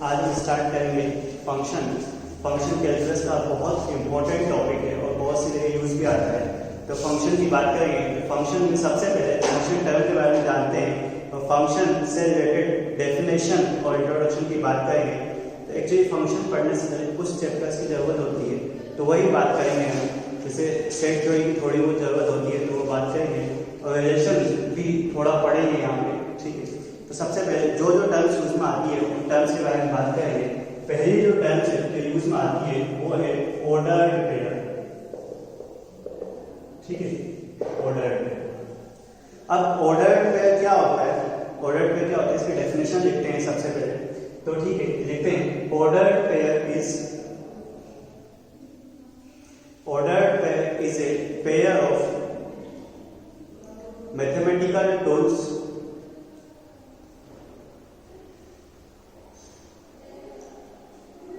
आज हम स्टार्ट करेंगे फंक्शन। फंक्शन कैलकुलस का बहुत इंपॉर्टेंट टॉपिक है और बहुत सी जगह यूज भी आता है। तो फंक्शन की बात करेंगे। फंक्शन में सबसे पहले फंक्शन टर्म के बारे में जानते हैं और फंक्शन से रिलेटेड डेफिनेशन और इंट्रोडक्शन की बात करेंगे। तो एक्चुअली फंक्शन पढ़ने से पहले कुछ चैप्टर्स की जरूरत होती है, तो वही बात करेंगे हम। जैसे सेट थ्योरी की थोड़ी बहुत जरूरत होती है तो वो बात करेंगे, और रिलेशन भी थोड़ा पढ़ेंगे यहाँ पे, ठीक है। तो सबसे पहले जो टर्म्स यूज में आती है उन टर्म्स के बारे में बात करेंगे। पहली जो टर्म्स है यूज में आती है वो है ऑर्डर्ड पेयर, ठीक है, ऑर्डर्ड पेयर। अब ऑर्डर्ड पेयर क्या होता है? ऑर्डर्ड पेयर क्या होता है, इसकी डेफिनेशन लिखते हैं सबसे पहले। तो ठीक है, लिखते हैं ordered pair is a pair of mathematical tools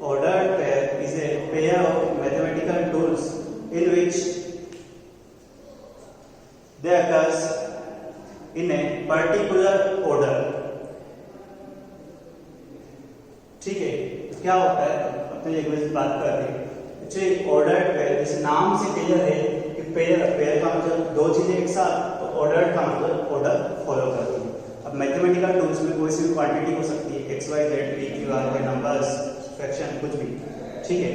ordered pair is a pair of mathematical tools in which they occurs in a particular order, ठीक है। तो क्या होता है, अपने लैंग्वेज में बात करते हैं। एक्चुअली ऑर्डर्ड पेयर, जैसे नाम से क्लियर है कि पेयर का मतलब दो चीजें एक साथ, तो ऑर्डर्ड का मतलब ऑर्डर फॉलो करती है। अब मैथमेटिकल टूल्स में कोई सी भी क्वांटिटी हो सकती है, x y z p q r के नंबर्स, फ्रैक्शन, कुछ भी, ठीक है,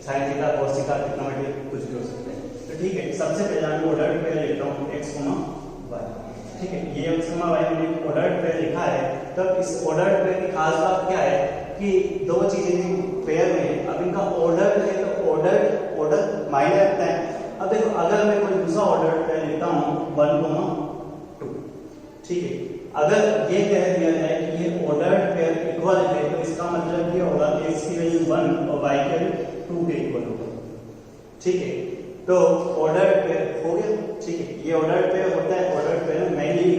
sine theta cos theta trigonometry कुछ भी हो सकता है। तो ठीक है, सबसे पहले मैं ऑर्डर्ड पेयर लिखता हूँ x, y, ठीक है। ये x, y मैंने ऑर्डर्ड पेयर लिखा है। तब इस ऑर्डर्ड पेयर की खास बात क्या है कि दो चीजें पेयर में, अब इनका ऑर्डर है तो ऑर्डर मायने रखता है। अब देखो, अगर मैं कोई दूसरा ऑर्डर्ड पेयर लिखता हूँ 1, 2, ठीक है, अगर ये कह दिया जाए कि ये ऑर्डर्ड पेयर इक्वल है तो इसका मतलब ये होगा कि x की वैल्यू 1 और y की वैल्यू 2 के इक्वल होगा, ठीक है। तो ऑर्डर्ड पेयर हो गया, ठीक है। ये ऑर्डर्ड पेयर होता है। ऑर्डर्ड पेयर में मेनली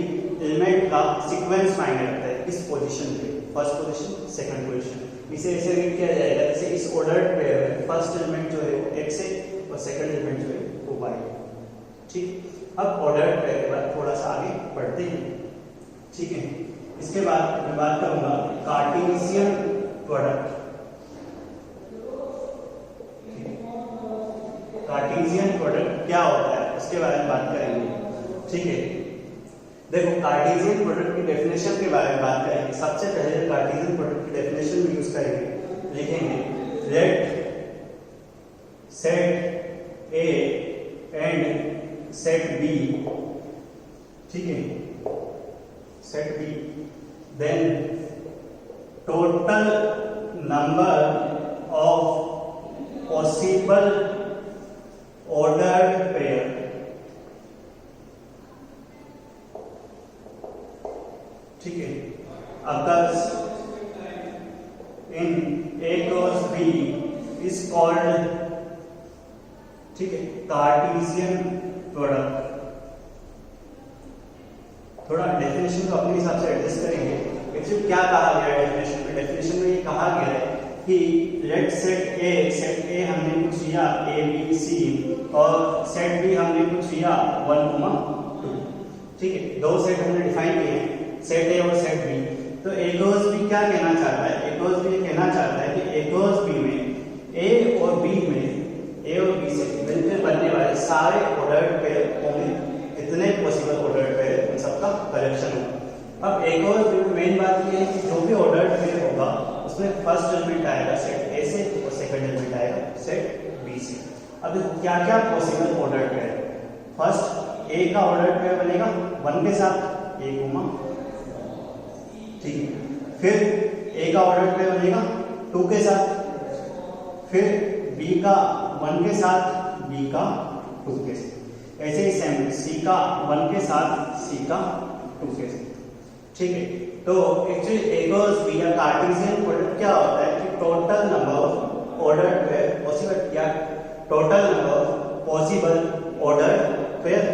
एलिमेंट का सीक्वेंस मायने रखता है, इस पोजीशन पे, फर्स्ट पोजीशन, सेकंड पोजीशन। इसे ऐसे रीड किया जाएगा जैसे इस ऑर्डर्ड पेयर में फर्स्ट एलिमेंट जो है वो x है और सेकंड एलिमेंट जो है वो y है, ठीक। अब ऑर्डर्ड पेयर के बाद थोड़ा सा आगे बढ़ते हैं, ठीक है। इसके बाद मैं बात करूंगा कार्टेशियन प्रोडक्ट। कार्टेशियन प्रोडक्ट क्या होता है उसके बारे में बात करेंगे, ठीक है। देखो, कार्टेशियन प्रोडक्ट की डेफिनेशन के बारे में बात करेंगे। सबसे पहले कार्टेशियन प्रोडक्ट की डेफिनेशन में यूज करेंगे, लिखेंगे let set A and set B, ठीक है, set B, then total number of possible ordered pair, ठीक है, occurs in A cross B is called, ठीक है, कार्टेशियन प्रोडक्ट। थोड़ा डेफिनेशन को अपने हिसाब से एडजस्ट करेंगे। एक्चुअली क्या कहा गया है डेफिनेशन में? डेफिनेशन में ये कहा गया है कि लेट सेट ए हमने कुछ लिया ए बी सी, और सेट बी हमने कुछ लिया 1, 2, ठीक है। दो सेट हमने डिफाइन किए हैं, सेट ए और सेट बी। तो ए क्रॉस बी क्या कहना चाहता है? ए क्रॉस बी कहना चाहता है कि ए क्रॉस बी में ए और बी से मिलकर बनने वाले सारे ऑर्डर्ड पेयर होंगे, इतने पॉसिबल ऑर्डर्ड पेयर, उन सबका कलेक्शन होगा। अब एक और मेन बात ये है कि जो भी ऑर्डर्ड पेयर होगा उसमें फर्स्ट एलिमेंट आएगा सेट ए से और सेकंड एलिमेंट आएगा सेट बी से। अब क्या क्या possible ordered pair? First A का ऑर्डर्ड पेयर बनेगा 1 के साथ, ए, ठीक है। फिर ए का ऑर्डर्ड पेयर बनेगा 2 के साथ, फिर बी का 1 के साथ, बी का 2 के साथ, ऐसे ही सेम सी का 1 के साथ, सी का 2 के साथ, ठीक है। तो एक्चुअली ए क्रॉस बी या कार्टेशियन प्रोडक्ट क्या होता है कि total number of ordered pair possible, या total number of possible ordered pair,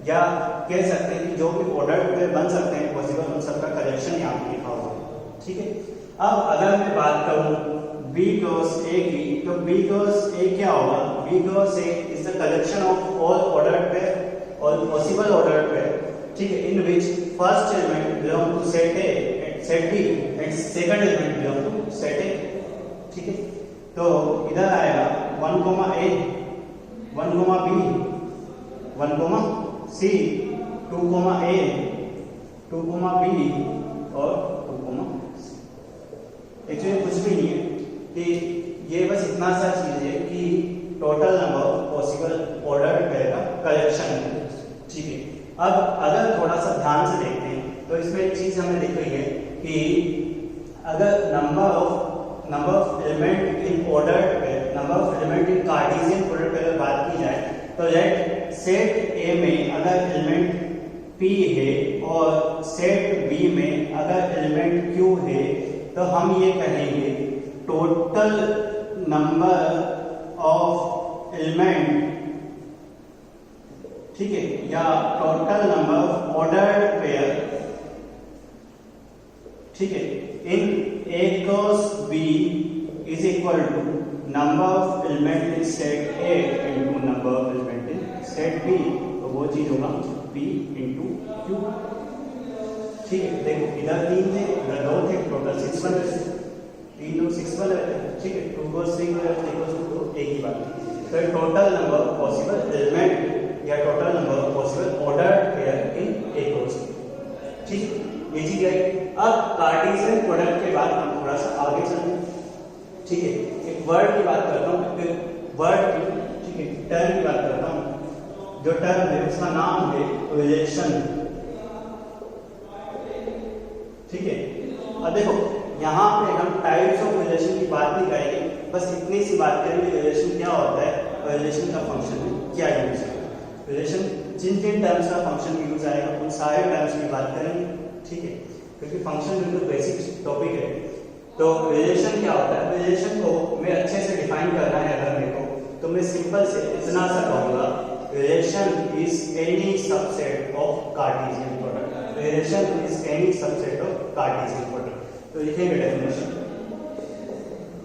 या कह सकते हैं कि जो भी ऑर्डर्ड पेयर बन सकते हैं पॉसिबल, उन सबका कलेक्शन यहाँ पे लिखा हुआ है, ठीक है। अब अगर मैं बात करूं B क्रॉस A की, तो B क्रॉस A क्या होगा? B cross A is the collection of all ordered pair, all possible ordered pair, ठीक है, in which first element belong to set A and set B and second element belong to set ए, ठीक है। तो इधर आएगा 1 A, 1 B, 1 C, 2 A, 2 B और 2 C। Actually कुछ भी नहीं है कि ये बस इतना सा चीज है कि total number of possible ordered pair का कलेक्शन है, ठीक है। अब अगर थोड़ा सा ध्यान से देखते हैं तो इसमें एक चीज हमें दिख रही है कि अगर number of element in ordered pair, number of element in Cartesian product अगर बात की जाए तो लेट सेट ए में अगर एलिमेंट P है और सेट B में अगर एलिमेंट Q है तो हम ये कहेंगे टोटल नंबर ऑफ एलिमेंट, ठीक है, या total number of ordered pair, ठीक है, in A cross B is equal to number of element in set A into number of element in set B। तो वो चीज होगा P इनटू Q, ठीक है। देखो इधर 3 थे, इधर 2 थे, टोटल 6 बन रहे, 3 2 6 बन रहे, ठीक है। 2 को 3 2 एक ही बात। तो total number of possible element या total number of possible ordered pair in A cross B, ठीक है, ये चीज है। अब कार्टेशियन प्रोडक्ट के बाद हम थोड़ा सा आगे चलते हैं, ठीक है। एक वर्ड की बात करता हूँ, फिर वर्ड की, ठीक है, टर्म की बात करता हूँ। जो टर्म है उसका नाम है रिलेशन, ठीक है। अब देखो यहाँ पे हम टाइप्स ऑफ रिलेशन की बात नहीं करेंगे, बस इतनी सी बात करेंगे रिलेशन क्या होता है और रिलेशन का फंक्शन में क्या यूज है। रिलेशन जिन जिन टर्म्स का फंक्शन यूज आएगा उन सारे टर्म्स की बात करेंगे, ठीक है, क्योंकि फंक्शन बिल्कुल बेसिक टॉपिक है। तो रिलेशन क्या होता है, रिलेशन को मैं अच्छे से डिफाइन करना है अगर मेरे को, तो मैं सिंपल से इतना सा कहूंगा, relation is any subset of Cartesian product. Relation is any subset of Cartesian product. तो लिखेंगे definition,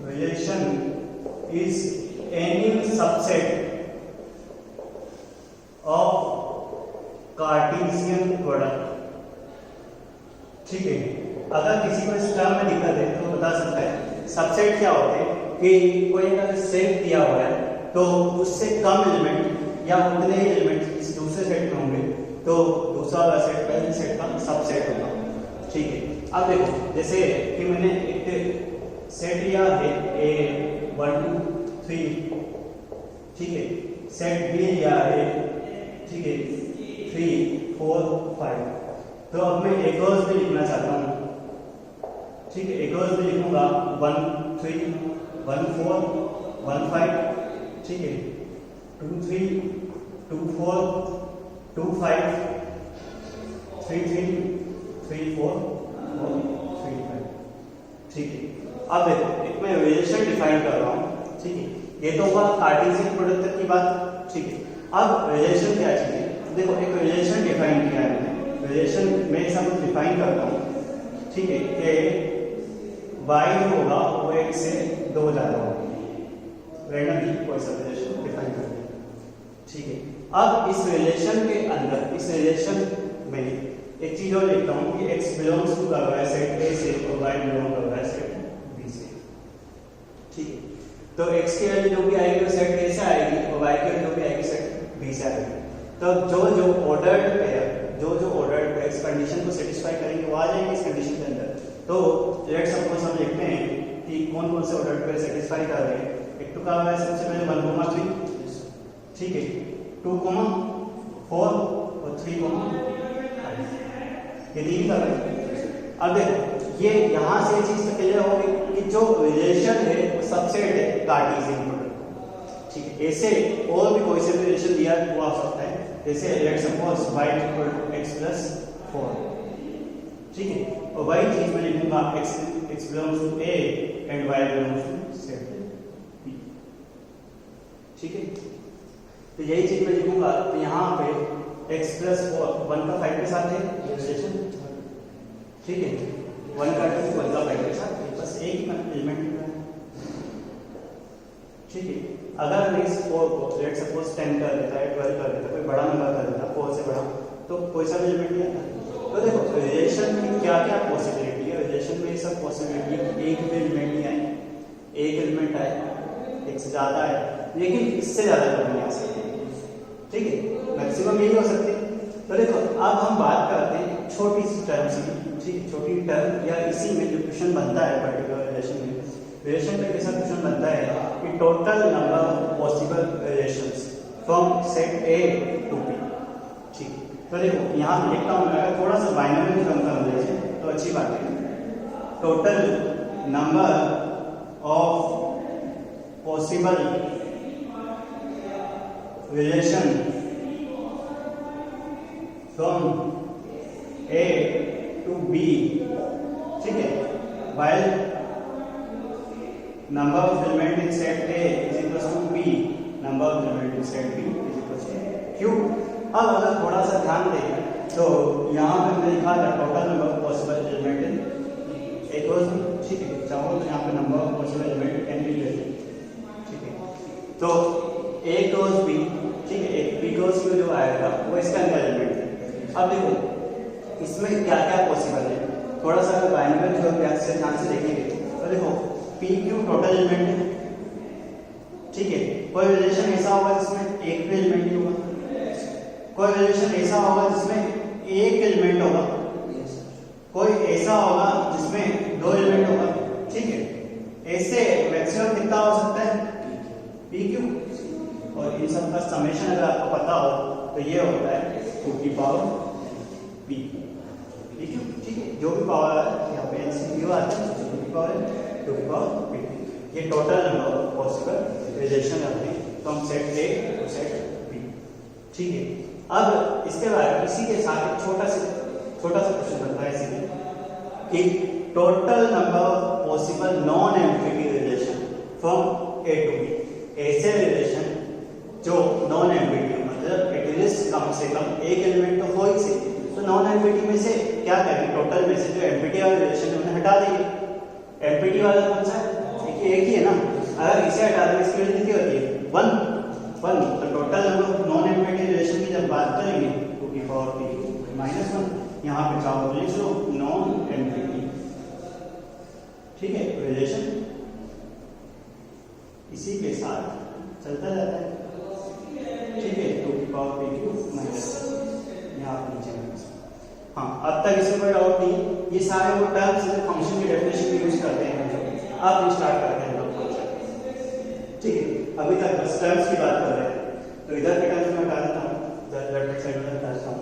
relation is any subset of Cartesian product, ठीक है। अगर किसी को इस टर्म में दिक्कत है तो बता सकता है सबसेट क्या होते हैं कि कोई अगर सेट दिया हुआ है तो उससे कम एलिमेंट या उतने ही एलिमेंट इस दूसरे सेट में होंगे तो दूसरा वाला सेट पहले सेट का सबसेट होगा, ठीक है। अब देखो जैसे कि मैंने एक सेट लिया है A 1 2 3, ठीक है, सेट B लिया है, ठीक है, 3 4 5। तो अब मैं A क्रॉस B लिखना चाहता हूँ, ठीक है। A क्रॉस B लिखूंगा 1 3 1 4 1 5, ठीक है, 2 3 2 4 2 5 3 3 3 4 और 3 5, ठीक है। अब देखो एक मैं रिलेशन डिफाइन कर रहा हूँ, ठीक है। ये तो हुआ कार्टेशियन प्रोडक्ट तक की बात, ठीक है। अब रिलेशन क्या चीज है, देखो एक रिलेशन डिफाइन किया है, रिलेशन में सब डिफाइन करता हूँ, ठीक है, कि y होगा वो 1 से 2 ज्यादा होगा, रैंडमली कोई सा रिलेशन डिफाइन करते हैं, ठीक है। अब इस रिलेशन के अंदर, इस रिलेशन में एक चीज और लिखता हूँ कि x बिलोंग्स टू कर रहा है सेट A से और y बिलोंग कर रहा है सेट B से, ठीक है। तो x की वैल्यू जो भी आएगी वो सेट A से आएगी और y की वैल्यू जो भी आएगी सेट B से आएगी। तो जो ऑर्डर्ड पेयर, जो ऑर्डर्ड पेयर इस कंडीशन को सेटिस्फाई करेंगे वो आ जाएंगे इस कंडीशन के अंदर। तो लेट्स सपोज हम लिखते हैं कि कौन कौन से ऑर्डर्ड पेयर सेटिस्फाई कर रहे हैं। एक तो क्या है सबसे पहले 1 3, ठीक है, 2 4 और 3 5, ये 3 कर रहे हैं। अब देखो ये यहाँ से चीज क्लियर हो गई कि जो रिलेशन है वो सबसेट है कार्टेशियन प्रोडक्ट, ठीक है। ऐसे और भी कोई से भी रिलेशन दिया वो आ सकता है, जैसे लेट्स सपोज y = x + 4, ठीक है, और वही चीज मैं लिखूंगा x belongs to A and y belongs to set B, ठीक है। तो यही चीज मैं लिखूंगा, तो यहाँ पे x + 4 1 का 5 के साथ है रिलेशन, ठीक है, 1 का 2 1 का 5 के साथ, बस एक ही एलिमेंट लिखना है, ठीक है। अगर मैं इस 4 को लेट्स सपोज 10 कर देता है, 12 कर देता है, कोई बड़ा नंबर कर देता है 4 से बड़ा, तो कोई सा भी एलिमेंट नहीं आता। तो देखो रिलेशन की क्या क्या पॉसिबिलिटी है, रिलेशन में सब पॉसिबिलिटी है कि एक भी एलिमेंट नहीं आए इससे ज़्यादा है, लेकिन इससे ज़्यादा कभी नहीं आ सकती, ठीक है, मैक्सिमम यही हो सकती है। तो देखो अब हम बात करते हैं छोटी सी टर्म्स की, ठीक है, छोटी टर्म या इसी में जो क्वेश्चन बनता है पर्टिकुलर रिलेशन में कैसा क्वेश्चन बनता है कि total number of possible relations from set A to B, ठीक। तो देखो यहाँ लिखता हूँ मैं, थोड़ा सा बाइनरी कम कर लीजिए तो अच्छी बात है। Total number of possible relation from A to B, ठीक है, while number of element in set A is equals to B, number of element in set B is equals to Q। अब अगर थोड़ा सा ध्यान दें तो यहाँ पे मैंने लिखा था total number of possible element in A cross B, ठीक है, चाहो तो यहाँ पे number of possible element can be लेते, ठीक है। तो ए क्रॉस बी, ठीक है, एक बी क्रॉस बी जो आएगा वो इसका अंदर एलिमेंट है। अब देखो इसमें क्या क्या पॉसिबल है, थोड़ा सा अगर बाइनरी जो से ध्यान से देखेंगे तो देखो पी क्यू टोटल एलिमेंट है, ठीक है, कोई रिलेशन ऐसा होगा जिसमें एक भी एलिमेंट नहीं होगा, कोई रिलेशन ऐसा होगा जिसमें एक एलिमेंट होगा, कोई ऐसा होगा जिसमें दो एलिमेंट होगा, ठीक है। ऐसे मैक्सिमम कितना हो सकता है पी क्यू, और इन सब का समेशन अगर आपको पता हो तो ये होता है 2 की पावर पी क्यू, ठीक है, जो भी पावर यहाँ पे एलसीयू आता है 2 की पावर पी, ये total number of possible relation है from set A to set B, ठीक है। अब इसके बाद इसी के साथ एक छोटा सा क्वेश्चन बनता है इसी में कि total number of possible non empty relation from A to B, ऐसे रिलेशन जो नॉन एम्प्टी मतलब एटलीस्ट कम से कम एक एलिमेंट तो हो ही से, तो नॉन एम्प्टी में से क्या करेंगे, टोटल में से जो एम्प्टी वाला रिलेशन है उन्हें हटा देंगे। एम्प्टी वाला कौन सा है, एक ही है ना, अगर इसे हटा दें इसकी वैल्यू कितनी होती है 1, तो total number of non empty relation की जब बात करेंगे 2 की पावर पी क्यू माइनस 1, यहाँ पे चाहो लिख लो नॉन एम्प्टी, ठीक है, रिलेशन इसी के साथ चलता जाता है, ठीक है, 2 की पावर पी क्यू माइनस, यहाँ पे नीचे माइनस। हाँ, अब तक इसमें कोई डाउट नहीं, ये सारे वो टर्म्स फंक्शन की डेफिनेशन में यूज करते हैं हम, अब स्टार्ट करते हैं लोग फंक्शन, ठीक है। अभी तक बस टर्म्स की बात कर रहे हैं, तो इधर के टर्म्स में हटा देता हूँ, इधर लेफ्ट साइड में हटा देता हूँ,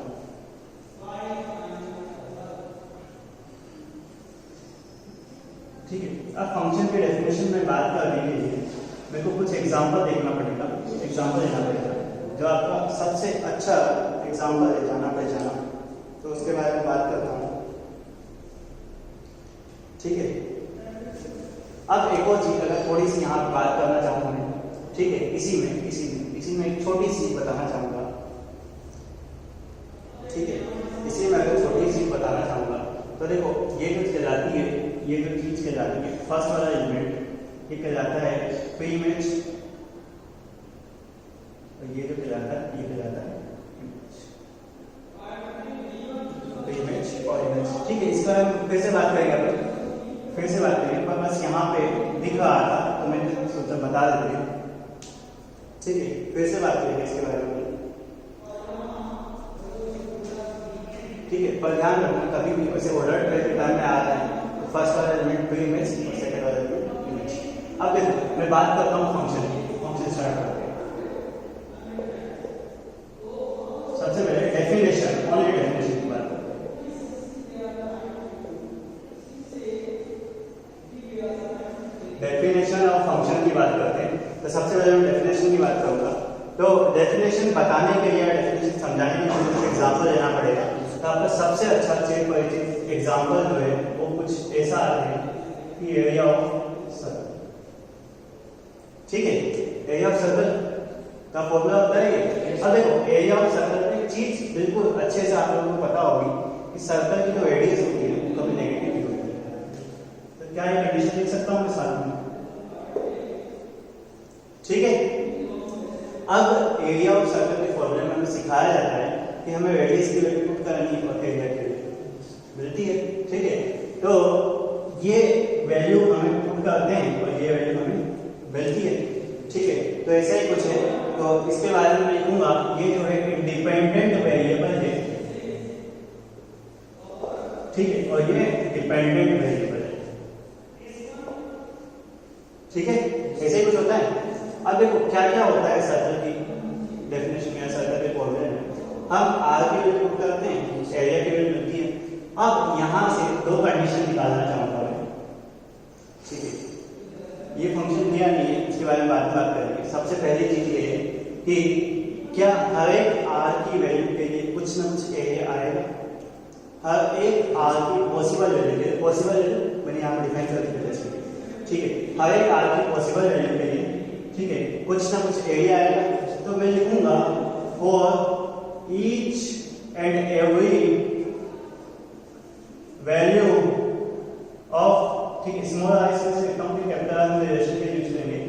ठीक है। अब फंक्शन की डेफिनेशन में बात करने के लिए मेरे को कुछ एग्जांपल देखना पड़ेगा, एग्जांपल लेना पड़ेगा, जो आपका सबसे अच्छा एग्जांपल है जाना पहचाना, तो उसके बारे में बात करता हूँ, ठीक है। अब एक और चीज अगर थोड़ी सी यहाँ बात करना चाहूँ मैं, ठीक है, इसी में एक छोटी सी बताना चाहूँगा, ठीक है, इसी में अगर छोटी सी बताना चाहूँगा तो देखो ये जो कहलाती है, ये जो चीज कहलाती है फर्स्ट वाला एलिमेंट ये कहलाता है प्री इमेज, और ये जो कहलाता है ये कहलाता है इमेज और इमेज, ठीक है। इसका हम फिर से बात करेंगे, पर बस यहाँ पे दिख रहा था तो मैंने सोचा बता देते हैं, ठीक है, फिर से बात करेंगे इसके बारे में, ठीक है। पर ध्यान रखना कभी भी वैसे ऑर्डर टाइम में आ रहा है तो फर्स्ट वाला एलिमेंट प्री इमेज और सेकंड वाला एलिमेंट इमेज। अब देखो मैं बात करता हूँ फंक्शन स्टार्ट करते हैं। सबसे पहले डेफिनेशन, ओनली डेफिनेशन की बात करते हैं। डेफिनेशन ऑफ फंक्शन की बात करते हैं, तो सबसे पहले मैं डेफिनेशन की बात करूंगा। तो डेफिनेशन बताने के लिए, डेफिनेशन समझाने के लिए कुछ एग्जांपल लेना पड़ेगा, तो आपका सबसे अच्छा चिर परिचित एग्जांपल जो है वो कुछ ऐसा है कि एरिया ऑफ सर्कल, ठीक है, एरिया ऑफ सर्कल का फॉर्मूला होता है ये। अब देखो एरिया ऑफ सर्कल में एक चीज बिल्कुल अच्छे से आप लोगों को पता होगी कि सर्कल की जो रेडियस होती है वो कभी नेगेटिव होती है, तो क्या ये कंडीशन लिख सकता हूँ मैं साथ में, ठीक है। अब एरिया ऑफ सर्कल के फॉर्मूले में हमें सिखाया जाता है कि हमें रेडियस की वैल्यू पुट करनी है और एरिया की वैल्यू मिलती है, ठीक है। तो ये वैल्यू हमें पुट करते हैं और ये वैल्यू हमें मिलती है, ठीक तो ऐसा ही कुछ है। तो इसके बारे में लिखूंगा, ये जो है इंडिपेंडेंट वेरिएबल है, ठीक है, और ये डिपेंडेंट वेरिएबल है, ठीक है, ऐसे ही कुछ होता है। अब देखो क्या क्या होता है सर्कल की डेफिनेशन में, सर्कल के फॉर्मूले में हम आर की वैल्यू पुट करते हैं, एरिया की वैल्यू मिलती है। अब यहां से दो कंडीशन निकालना चाहूंगा मैं, ठीक है, ये फंक्शन दिया नहीं है, इसके बारे में बात करेंगे। सबसे पहली चीज ये है कि क्या हर एक आर की वैल्यू के लिए कुछ ना कुछ एरिया आएगा। हर एक आर की पॉसिबल वैल्यू, पॉसिबल वैल्यू मैंने यहाँ पर डिफाइन कर दिया, ठीक है, हर एक आर की पॉसिबल वैल्यू के लिए, ठीक है, कुछ ना कुछ एरिया आएगा। तो मैं लिखूंगा for each and every value of, ठीक है, स्मॉल आर से लिखता हूं कि कैपिटल आर में रिलेशन के यूज करेंगे,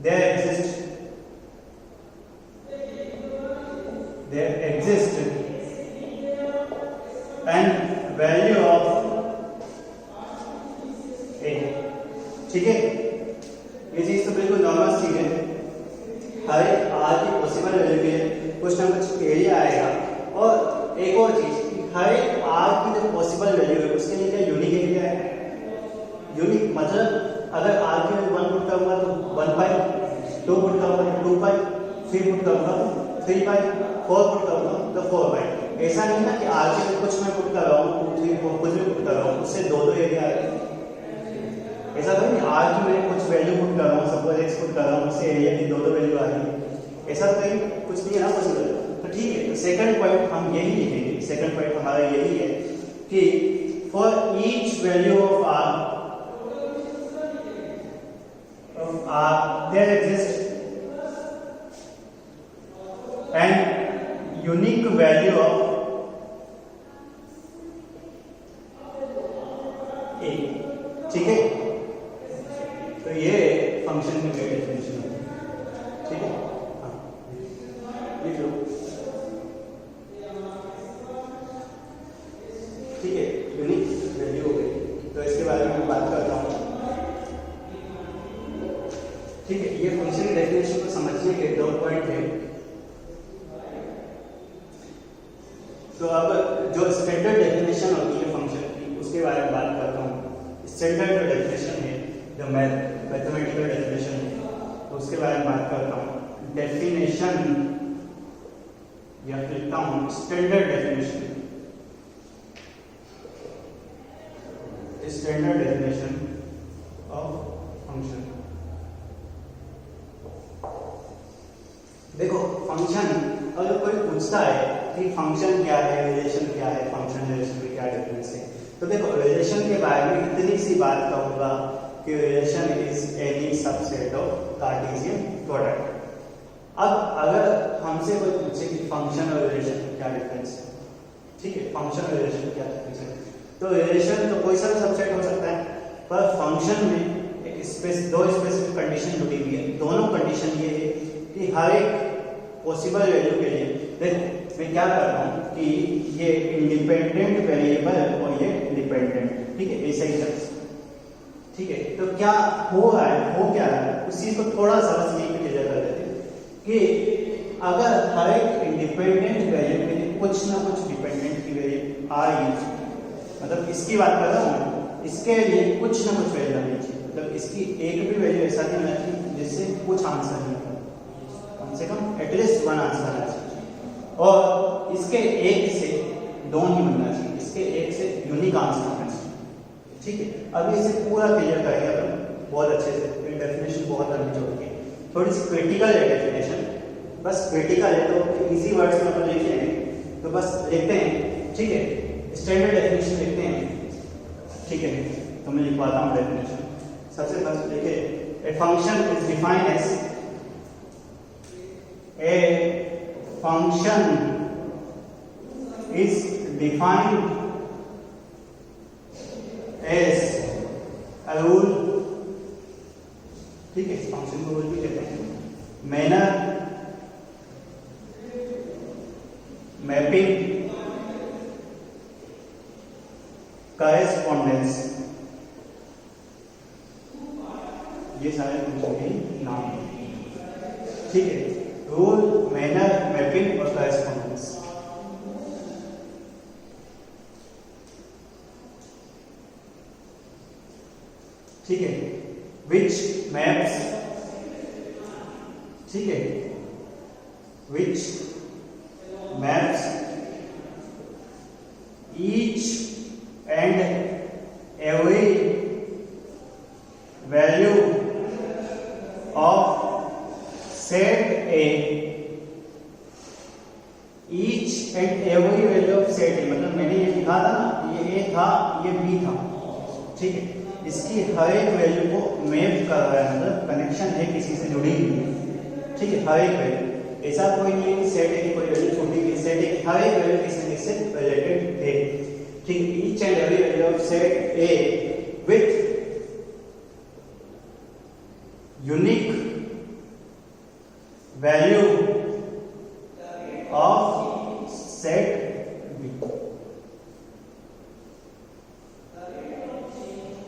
there exist and value of A, ठीक है, ये चीज तो बिल्कुल नॉर्मल चीज है। हर एक आर की पॉसिबल वैल्यू के लिए कुछ ना कुछ एरिया आएगा। और एक और चीज, हर एक आर की जो पॉसिबल वैल्यू है उसके लिए क्या यूनिक एरिया है। यूनिक मतलब अगर आर की वैल्यू 1 पुट करूंगा तो 1 पाई, 2 पुट करूंगा तो 2 पाई, 3 पुट करूंगा तो 3 पाई, 4 पुट करूंगा तो 4 पाई। ऐसा नहीं ना कि आर के कुछ मैं पुट कर रहा हूँ, 2, 3, 4 कुछ भी पुट कर रहा हूँ, उससे दो एरिया आएगा। ऐसा तो नहीं आर की मैं कुछ वैल्यू पुट कर रहा हूँ, सपोज x पुट कर रहा हूँ, उससे एरिया की दो वैल्यू आ रही, ऐसा तो कहीं कुछ नहीं है ना पॉसिबल। तो ठीक है, तो सेकंड पॉइंट हम यही लिखेंगे, सेकंड पॉइंट हमारा यही है कि for each value of R there exist and unique value of A, ठीक है। तो ये फंक्शन की डेफिनेशन है, ठीक है, हाँ, लिख लो, ठीक है, यूनिक वैल्यू हो गई। तो इसके बारे में मैं बात करता हूँ, ठीक है। ये फंक्शन की डेफिनेशन को समझने के दो पॉइंट थे। तो अब जो स्टैंडर्ड डेफिनेशन होती है फंक्शन की, उसके बारे में बात करता हूँ। स्टैंडर्ड जो डेफिनेशन है, जो मैथमेटिकल डेफिनेशन है, तो उसके बारे में बात करता हूँ। डेफिनेशन या लिखता हूँ standard definition, standard definition of function. देखो फंक्शन, अगर कोई पूछता है कि फंक्शन क्या है, रिलेशन क्या है, फंक्शन रिलेशन में क्या डिफरेंस है, तो देखो रिलेशन के बारे में इतनी सी बात कहूंगा कि relation is any subset of Cartesian product. अब अगर हमसे कोई पूछे कि फंक्शन और रिलेशन में क्या डिफरेंस है, ठीक है, फंक्शन और रिलेशन में क्या डिफरेंस है, तो रिलेशन तो कोई सा सबसेट हो सकता है, पर फंक्शन में एक दो स्पेसिफिक कंडीशन जुड़ी हुई है। दोनों कंडीशन ये है कि हर एक पॉसिबल वैल्यू के लिए, देखो मैं क्या कर रहा हूँ कि ये इंडिपेंडेंट वेरिएबल और ये डिपेंडेंट, ठीक है, ऐसा ही है, ठीक है। तो क्या हो रहा है, हो क्या रहा है, उस चीज को थोड़ा सा बस यहीं पे क्लियर कर देते हैं कि अगर हर एक इंडिपेंडेंट वैल्यू के लिए कुछ ना कुछ डिपेंडेंट की वैल्यू आ रही है, मतलब इसकी बात कर रहा हूँ, इसके लिए कुछ ना कुछ वैल्यू आनी चाहिए, मतलब इसकी एक भी वैल्यू ऐसा नहीं होना चाहिए जिससे कुछ आंसर नहीं होगा, कम से कम एटलीस्ट 1 आंसर आना चाहिए। और इसके एक से दो नहीं बनना चाहिए, इसके एक से यूनिक आंसर आना चाहिए, ठीक है। अभी इसे पूरा क्लियर करेंगे अपन बहुत अच्छे से। डेफिनेशन बहुत लंबी चौड़ी है, थोड़ी सी क्रिटिकल है डेफिनेशन, बस क्रिटिकल है तो इजी वर्ड्स में अपन लिख लेंगे, तो बस लिखते हैं, ठीक है, स्टैंडर्ड डेफिनेशन लिखते हैं, ठीक है। तो मैं लिखवाता हूँ डेफिनेशन। सबसे फर्स्ट देखिए, a function is defined as, a function is defined as a rule, ठीक है, फंक्शन को रूल भी कहते हैं, मैनर, मैपिंग, करेस्पॉन्डेंस, ये सारे फंक्शन के नाम हैं, ठीक है, रूल, मैनर, मैपिंग और करेस्पॉन्डेंस। ठीक है, विच मैप्स, ठीक है, विच maps each and every value of set A, each and every value of set A, मतलब मैंने ये लिखा था ना, ये A था, ये B था, ठीक है, इसकी हर एक वैल्यू को मैप कर रहा है, मतलब कनेक्शन है किसी से जुड़ी हुई है, ठीक है, हर एक वैल्यू, ऐसा कोई नहीं है कि सेट ए की कोई वैल्यू छोटी है, सेट ए की हर एक वैल्यू किसी न किसी से रिलेटेड है, ठीक है, each and every value of set A with unique value of set B,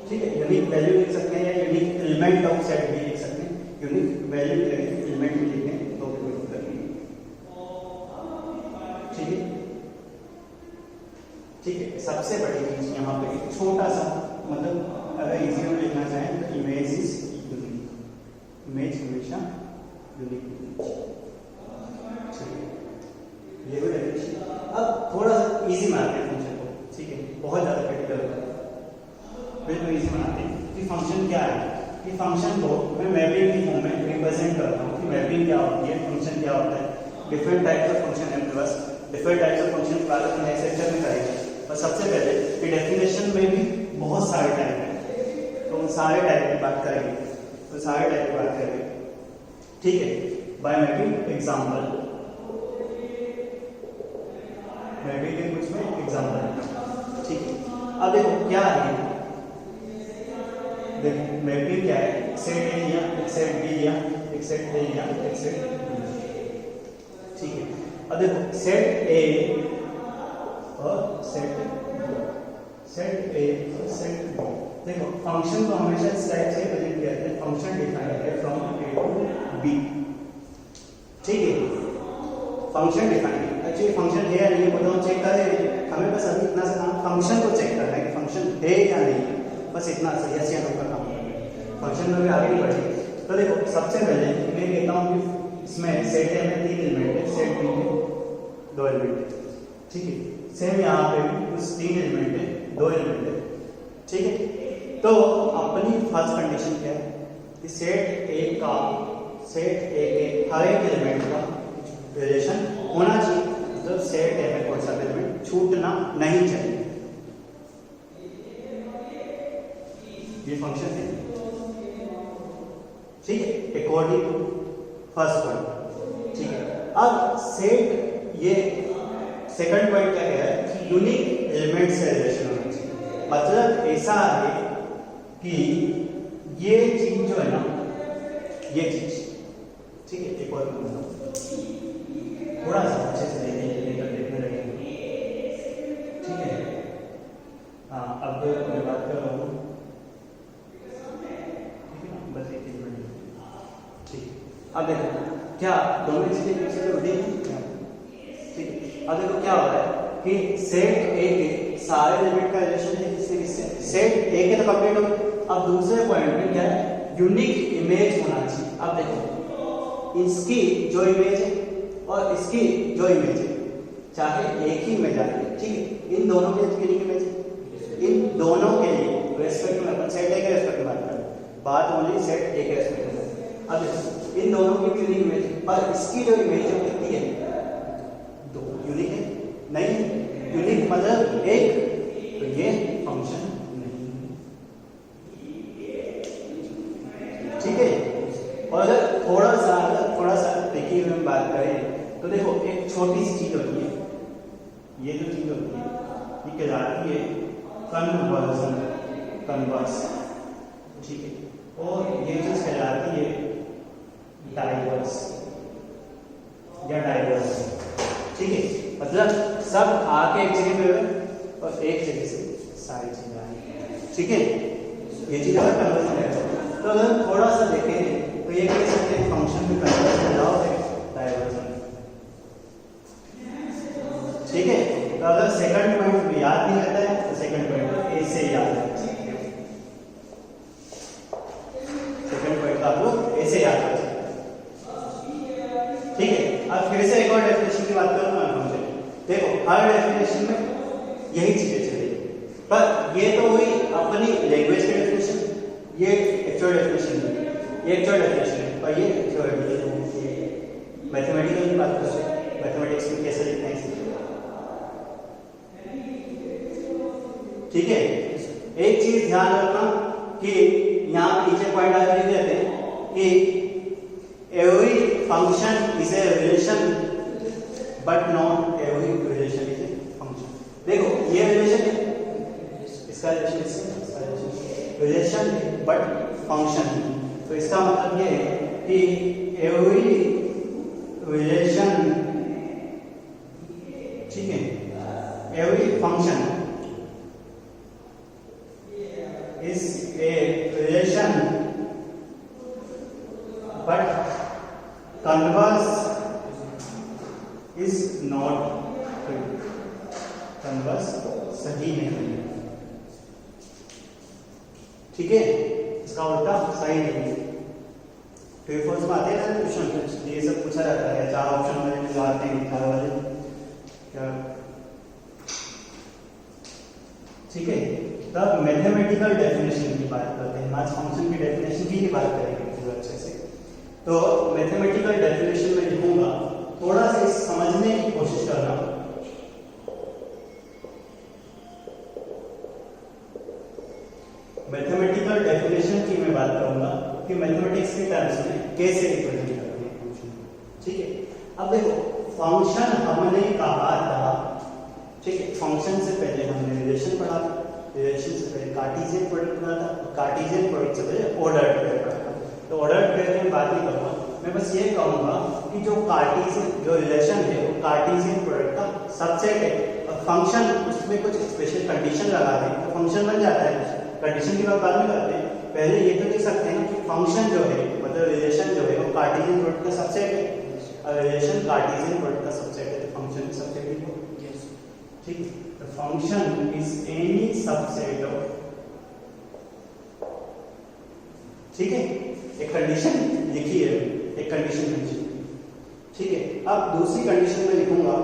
ठीक है, यूनिक वैल्यू लिख सकते हैं या unique element of set B लिख सकते हैं, यूनिक वैल्यू एलिमेंट भी लिखें तो कोई दिक्कत नहीं, ठीक है, ठीक है। सबसे बड़ी चीज यहाँ पे एक छोटा सा, मतलब अगर इजी में लिखना चाहें तो इमेज इज यूनिक, इमेज हमेशा यूनिक, ठीक है, ये भी डेफिनेशन। अब थोड़ा सा इजी बनाते हैं फंक्शन को, ठीक है, बहुत ज्यादा क्रिटिकल बिल्कुल इजी बनाते हैं कि फंक्शन क्या है, कि फंक्शन को मैं मैपिंग की फॉर्म में रिप्रेजेंट करता हूँ कि मैपिंग क्या होती है, फंक्शन क्या होता है, डिफरेंट टाइप्स ऑफ फंक्शन है मेरे पास, डिफरेंट टाइप्स ऑफ फंक्शन के बारे में नेक्स्ट लेक्चर में करेंगे। और सबसे पहले कि डेफिनेशन में भी बहुत सारे टाइप हैं, तो उन सारे टाइप की बात करेंगे, तो सारे टाइप की बात करेंगे, ठीक है, बाय मैपिंग एग्जांपल, मैपिंग के कुछ में एग्जांपल, ठीक है। अब देखो क्या है, देखो मैपिंग क्या है, सेट ए लिया, एक सेट बी लिया, एक सेट ए लिया, एक सेट बी, ठीक है। अब देखो सेट ए और सेट ए और सेट बी, देखो फंक्शन को हमेशा इस टाइप से प्रेजेंट किया जाता है, फंक्शन डिफाइंड है फ्रॉम ए टू बी, ठीक है, फंक्शन डिफाइंड है, एक्चुअली फंक्शन है या नहीं बताओ, चेक करें, हमें बस अभी इतना सा काम फंक्शन को चेक करना है कि फंक्शन है या नहीं, बस इतना सा यस या नो का काम है, फंक्शन में भी आगे नहीं बढ़े। तो देखो सबसे पहले मैं कहता हूँ कि इसमें सेट ए में 3 एलिमेंट है, सेट बी में 2 एलिमेंट है, ठीक है, सेम यहाँ पे भी कुछ 3 एलिमेंट है, 2 एलिमेंट है, ठीक है। तो अपनी फर्स्ट कंडीशन क्या है कि सेट ए के हर एक एलिमेंट का रिलेशन होना चाहिए, मतलब सेट ए में कोई सा एलिमेंट छूटना नहीं चाहिए, ये फंक्शन है, ठीक है, अकॉर्डिंग टू फर्स्ट पॉइंट, ठीक है। अब सेट, ये सेकंड पॉइंट क्या कह रहा है कि यूनिक एलिमेंट से रिलेशन होना चाहिए, मतलब ऐसा है कि ये चीज जो है ना, ये चीज, ठीक है, एक और थोड़ा सा अच्छे से देखने लगेंगे, ठीक है, हाँ, अब मैं बात कर रहा हूँ, बस एक मिनट, ठीक, अब देखो क्या दोनों चीजें पीछे तो ठीक है, अब देखो क्या हो रहा है कि सेट ए के सारे एलिमेंट का रिलेशन है किससे किससे, सेट ए के तो कंप्लीट हो गए, अब दूसरे पॉइंट में क्या है, यूनिक इमेज होना चाहिए। अब देखो इसकी जो इमेज है और इसकी जो इमेज है, चाहे एक ही इमेज आए, ठीक है, इन दोनों के यूनिक इमेज है, इन दोनों के लिए रेस्पेक्ट में अपन सेट ए के रेस्पेक्ट में बात कर रहे हैं, बात ओनली सेट ए के रेस्पेक्ट में। अब देखो इन दोनों की यूनिक इमेज है, पर इसकी जो इमेज है कितनी है, 2 यूनिक है, नहीं यूनिक मतलब एक, तो ये फंक्शन नहीं, ठीक है। और अगर थोड़ा सा देखिए हम बात करें तो देखो एक छोटी सी चीज होती है, ये जो चीज होती है ये कहलाती है कन्वर्जन, कन्वर्स, ठीक है, और ये चीज कहलाती है डाइवर्स या डाइवर्स, ठीक है, मतलब सब आके एक जगह पे और एक जगह से सारी चीजें आई, ठीक है, ये चीज अगर कन्वर्जन है तो अगर थोड़ा सा देखें तो ये कह सकते हैं फंक्शन में कन्वर्जन लाओ हर डेफिनेशन में यही चीजें चलेगी, पर ये तो हुई अपनी लैंग्वेज की डेफिनेशन, ये एक्चुअल डेफिनेशन है, ये एक्चुअल डेफिनेशन है, और ये एक्चुअल डेफिनेशन है। मैथमेटिकल की बात कर रहे हैं, मैथमेटिक्स में कैसे लिखते हैं इसे, ठीक है। एक चीज ध्यान रखना कि यहाँ नीचे पॉइंट आगे लिख देते हैं कि every function is a relation but not every relation is a function. देखो ये रिलेशन है, इसका रिलेशन है बट फंक्शन है, तो इसका मतलब ये है कि एवरी रिलेशन, ठीक है, every function is a relation but converse is not true, converse सही नहीं है, ठीक है, इसका उल्टा सही नहीं है। ट्रू फॉल्स में आते हैं ना क्वेश्चन, ये सब पूछा जाता है, 4 ऑप्शन वाले जो आते हैं 4 वाले क्या, ठीक है। तब मैथमेटिकल डेफिनेशन की बात करते हैं, आज फंक्शन की डेफिनेशन की ही बात करेंगे पूरा अच्छे से। तो मैथमेटिकल डेफिनेशन में लिखूंगा, थोड़ा सा समझने की कोशिश करना। मैथमेटिकल डेफिनेशन की मैं बात करूंगा कि मैथमेटिक्स के टर्म्स में कैसे रिप्रेजेंट करते हैं फंक्शन, ठीक है। अब देखो फंक्शन हमने कहा था, ठीक है, फंक्शन से पहले हमने रिलेशन पढ़ा था, रिलेशन से पहले कार्टेशियन प्रोडक्ट पढ़ा था, कार्टेशियन प्रोडक्ट से पहले ऑर्डर्ड पेयर पढ़ा था। तो ऑर्डर्ड पेयर में बात नहीं करूंगा, मैं बस ये कहूंगा कि जो कार्टेशियन जो रिलेशन है वो कार्टेशियन प्रोडक्ट का सबसेट है, और फंक्शन उसमें कुछ स्पेशल कंडीशन लगा दें तो फंक्शन बन जाता है। कंडीशन की बात बाद में करते हैं, पहले ये तो देख सकते हैं कि फंक्शन जो है मतलब रिलेशन जो है वो कार्टेशियन प्रोडक्ट का सबसेट है, और रिलेशन कार्टेशियन प्रोडक्ट का सबसेट है, तो फंक्शन भी सबसेट है, ठीक है। The function is any subset of, ठीक है, एक कंडीशन लिखी है, एक कंडीशन मेंशन, ठीक है। अब दूसरी कंडीशन में लिखूंगा,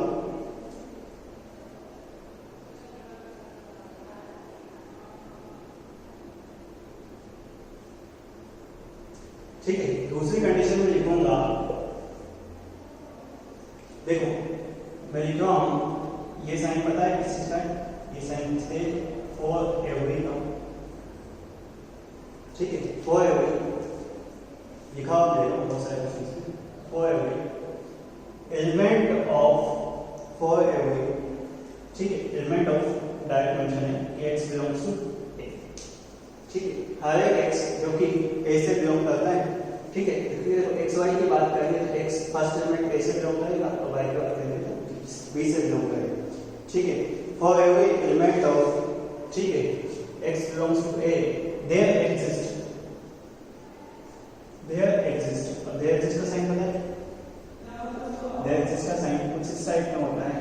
ठीक है, दूसरी कंडीशन में लिखूंगा, देखो मैं लिख रहा हूं, ये साइन पता है किस चीज का है, ये साइन से फॉर एवरी का, ठीक है, फॉर एवरी लिखा हुआ है बहुत सारे question, for every element of for every, ठीक है, एलिमेंट ऑफ डायरेक्ट मेंशन है कि x बिलोंग्स टू a, ठीक है, हर एक x जो कि a से बिलोंग करता है, ठीक है। देखो एक्स वाई की बात करेंगे तो x फर्स्ट एलिमेंट a से बिलोंग करेगा और y की बात करेंगे तो b से बिलोंग करेगा, ठीक है। फॉर एवरी एलिमेंट ऑफ, ठीक है, x belongs to a, there exist, और there exist का साइन पता है, there exist का साइन कुछ इस साइड में होता है,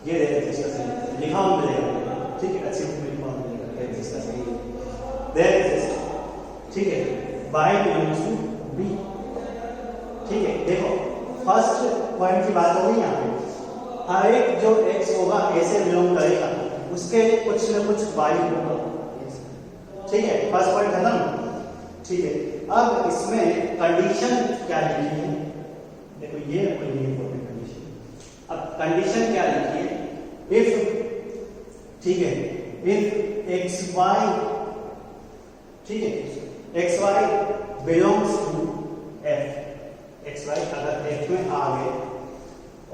ये there exist का साइन लिखा हुआ मिलेगा, ठीक है, अच्छी बुक में लिखा हुआ मिलेगा there exist का साइन, there exist, ठीक है, y belongs to b, ठीक है। देखो फर्स्ट पॉइंट की बात हो गई यहाँ पे, हर एक जो x होगा a से बिलोंग करेगा, उसके लिए कुछ न कुछ y होगा, ठीक है, फर्स्ट पॉइंट खत्म, ठीक है। अब इसमें कंडीशन क्या लिखी है, देखो ये और ये इंपॉर्टेंट कंडीशन। अब कंडीशन क्या लिखी है, इफ, ठीक है, इफ एक्स वाई, ठीक है, x y belongs to f, x y अगर एफ में आ गए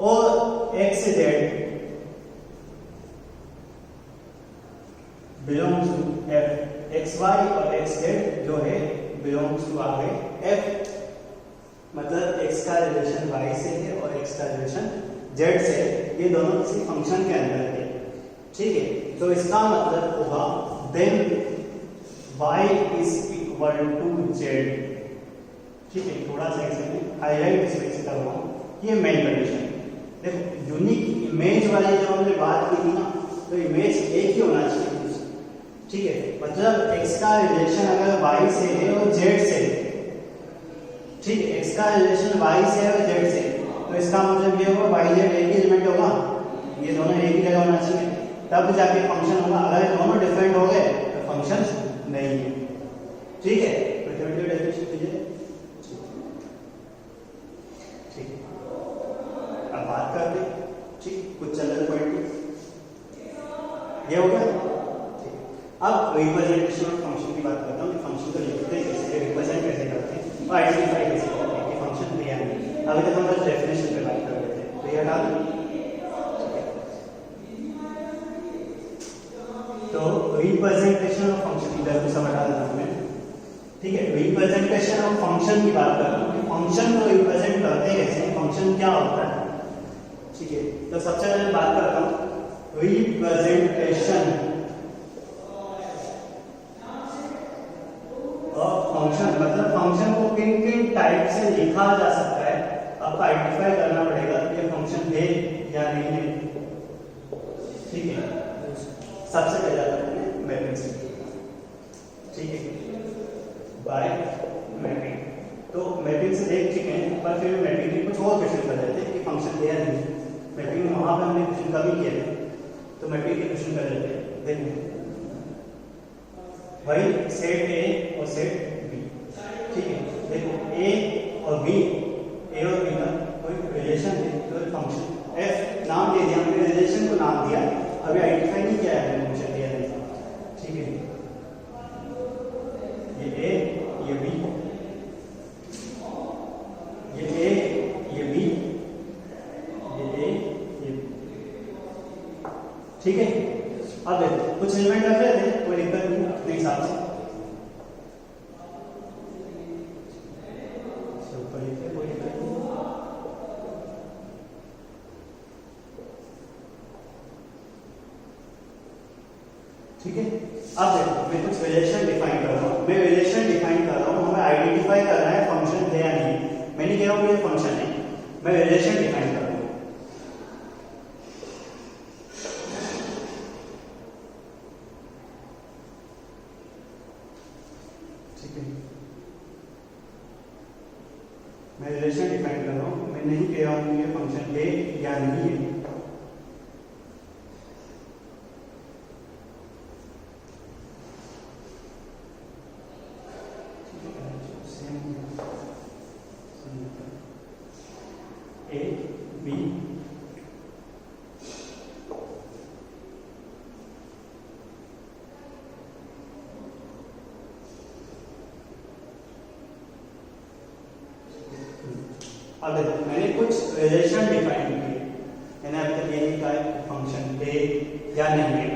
और x z belongs to f, x y और एक्स जेड जो है बिलोंग्स टू आ गए एफ, मतलब एक्स का रिलेशन वाई से है और एक्स का रिलेशन जेड से है, ये दोनों किसी फंक्शन के अंदर है, ठीक है। तो इसका मतलब होगा then y is equal to z, ठीक है। थोड़ा सा इसे हाईलाइट इसमें कर रहा हूं, ये मेन कंडीशन। देखो यूनिक इमेज वाली जो हमने बात की थी ना, तो इमेज एक ही होना चाहिए, ठीक है। मतलब x का रिलेशन अगर y से है और z से, ठीक है, x का रिलेशन y से है और z से, तो इसका मतलब ये होगा y z एक ही एलिमेंट होगा, ये दोनों एक ही जगह होना चाहिए, तब जाके फंक्शन होगा। अगर ये दोनों डिफरेंट हो गए तो फंक्शन नहीं है। ठीक है, तो थ्योरेटिकल डेफिनेशन कीजिए। ठीक, अब बात करते हैं ठीक कुछ जनरल पॉइंट की, ये हो गया। ठीक, अब रिप्रेजेंटेशन ऑफ फंक्शन की बात करता हूँ कि फंक्शन को लिखते हैं कैसे, रिप्रेजेंट कैसे करते हैं और आइडेंटिफाई कैसे करते हैं कि फंक्शन है या नहीं। अभी तक हम बस डेफिनेशन पे बात कर रहे थे, तो ये हटा दें। तो रिप्रेजेंटेशन ऑफ फंक्शन इधर को सब हटा देता हूं मैं। ठीक है, रिप्रेजेंटेशन ऑफ फंक्शन की बात कर रहा हूं कि फंक्शन को रिप्रेजेंट करते कैसे, फंक्शन क्या होता है। ठीक है, तो सबसे पहले बात करता हूं रिप्रेजेंटेशन ऑफ फंक्शन, मतलब फंक्शन को किन किन टाइप से लिखा जा सकता है, आपको आइडेंटिफाई करना पड़ेगा कि ये फंक्शन है या नहीं है। ठीक है, सबसे पहले आता है मैपिंग से। ठीक है, बाय मैपिंग। तो मैपिंग से देख चुके हैं, पर फिर मैपिंग के कुछ और क्वेश्चन कर लेते हैं कि फंक्शन है या नहीं। मैपिंग में वहां पे हमने क्वेश्चन कभी किए थे, तो मैपिंग के क्वेश्चन कर लेते हैं। देखिए भाई सेट ए और सेट बी। ठीक है, देखो ए और बी, ए और बी का कोई रिलेशन है, तो फंक्शन एफ नाम दे दिया हमने, रिलेशन को नाम दिया, अभी आइडेंटिफाई नहीं किया है फंक्शन दिया नहीं। ठीक है, ये ए ये बी, ये ए ये बी, ये ए ये बी। ठीक है, अब देखो कुछ एलिमेंट रख लेते हैं, कोई दिक्कत नहीं अपने हिसाब से। ऊपर लिखते कोई दिक्कत नहीं। ठीक है, अब देखो मैं कुछ रिलेशन डिफाइन कर रहा हूँ, मैं रिलेशन डिफाइन कर रहा हूँ, हमें आइडेंटिफाई करना है फंक्शन है या नहीं। मैं नहीं कह रहा हूँ ये फंक्शन है, मैं रिलेशन डिफाइन कर रहा हूँ। ठीक है, मैं रिलेशन डिफाइन कर रहा हूँ, मैं नहीं कह रहा हूँ ये फंक्शन है या नहीं है। ए बी अब देखो मैंने कुछ रिलेशन डिफाइन किए, मैंने अब तक ये नहीं कहा फंक्शन है या नहीं है।